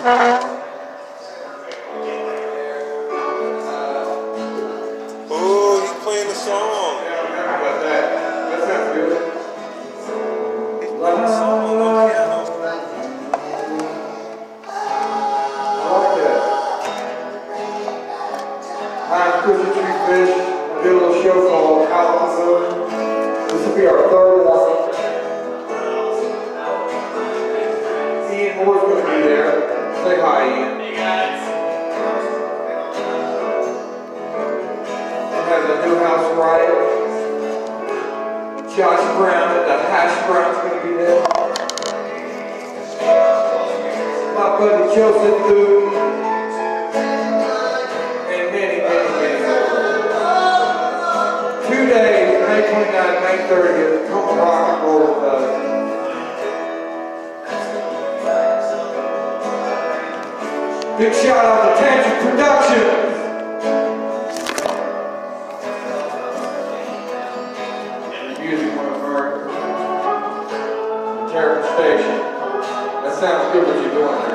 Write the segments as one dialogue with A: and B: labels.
A: Oh, he's playing the song.
B: Yeah, I remember about that. That sounds good.
A: He's playing the song on the piano.
B: I like that. Hi, I'm Christian Fiiish. I did a little show called Out on the Moon. This will be our third one. Ian Moore's going to be there. Say hi, Ian.
C: Hey guys.
B: We have the new house riot. Josh Brown at the Hash Brown's going to be there. My buddy Joseph Gooood. And many, many, many more. 2 days, May 29th, May 30th. Come rock and roll with us. Big shout out to Tantric Productions. And the music from America. Terrible station. That sounds good what you're doing there.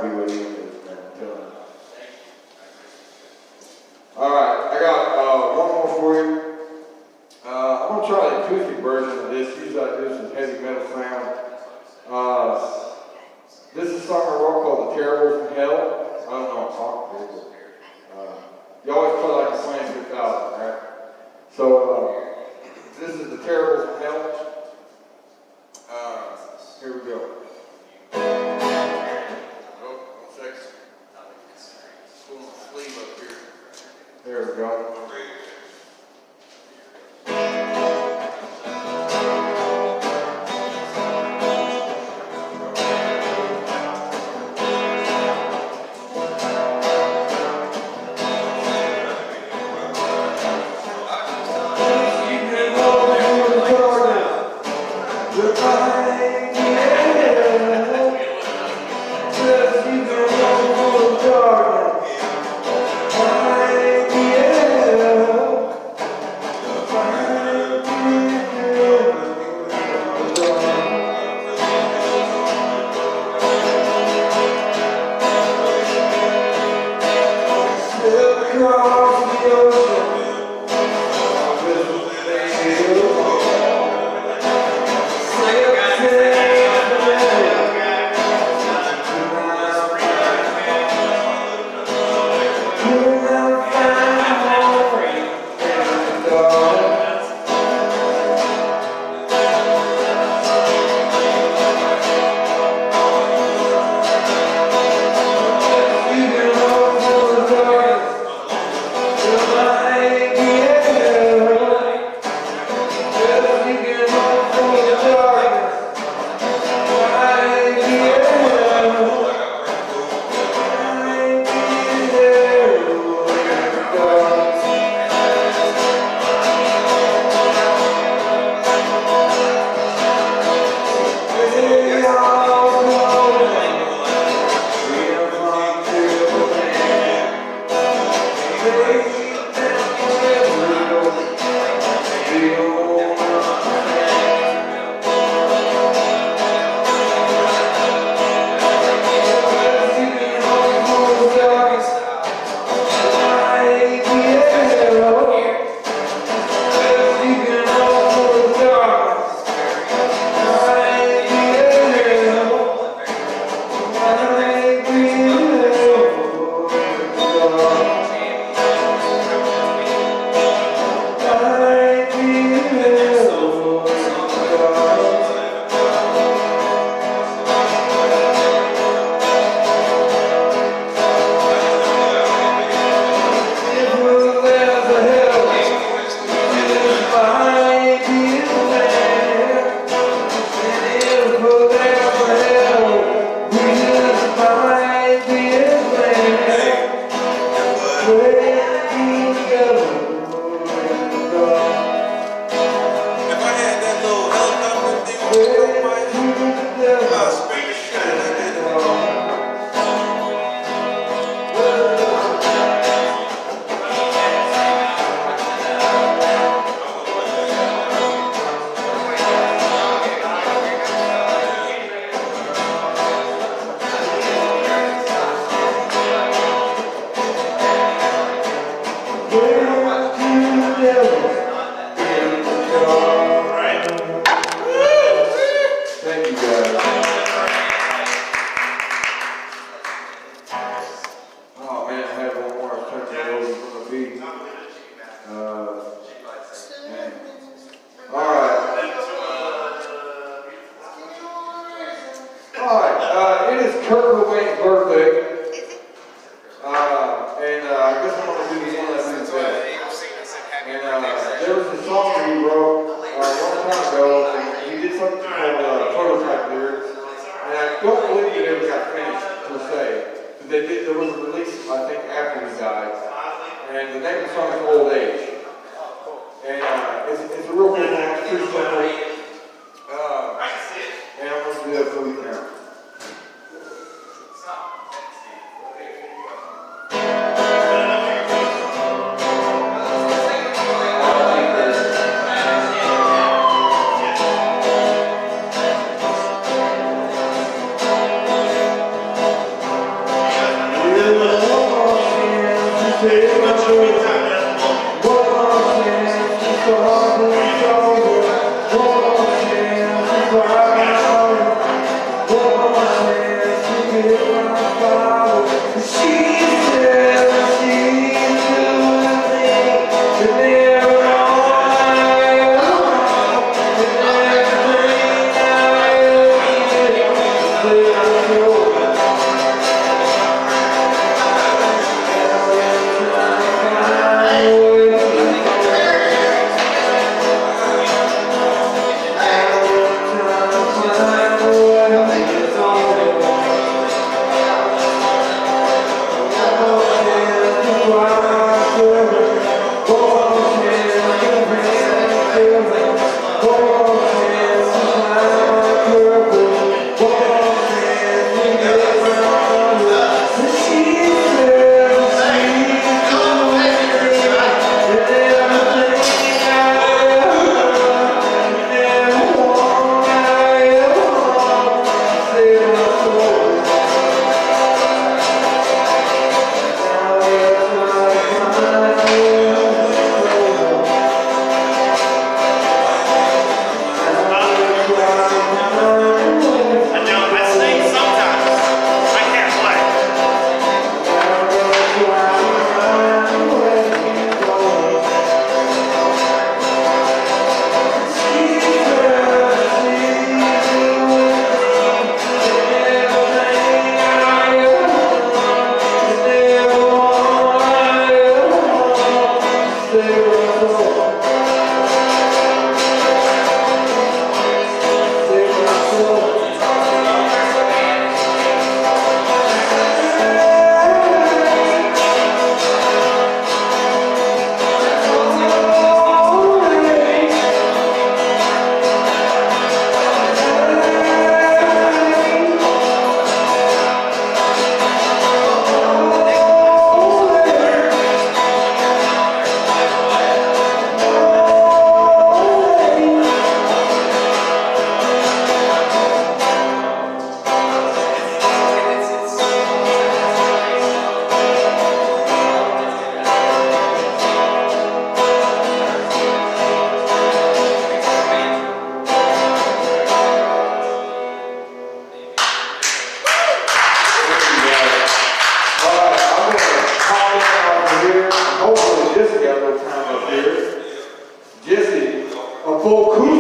B: happy with Ian is, man. I'm telling you. Alright, I got one more for you. I'm going to try the acoustic version of this. Usually I do some heavy metal sound. This is a song I wrote called The Terrible from Hell. I don't know what I'm talking about. You always play like you're playing 2000, right? So, this is The Terrible from Hell. Here we go. Oh, 1 second. Pull my sleeve up here. There we go. It is Kurt Cobains' birthday, and I guess I'm going to do the one that's his best. And there was a song that he wrote a long time ago, and he did something called prototype lyrics, and I don't believe it ever got finished, per se. But there was a release, I think, after he died, and the name of the song is Old Age. And it's a real good one, it's pretty simple. And I'm going to do that for you now.
C: Full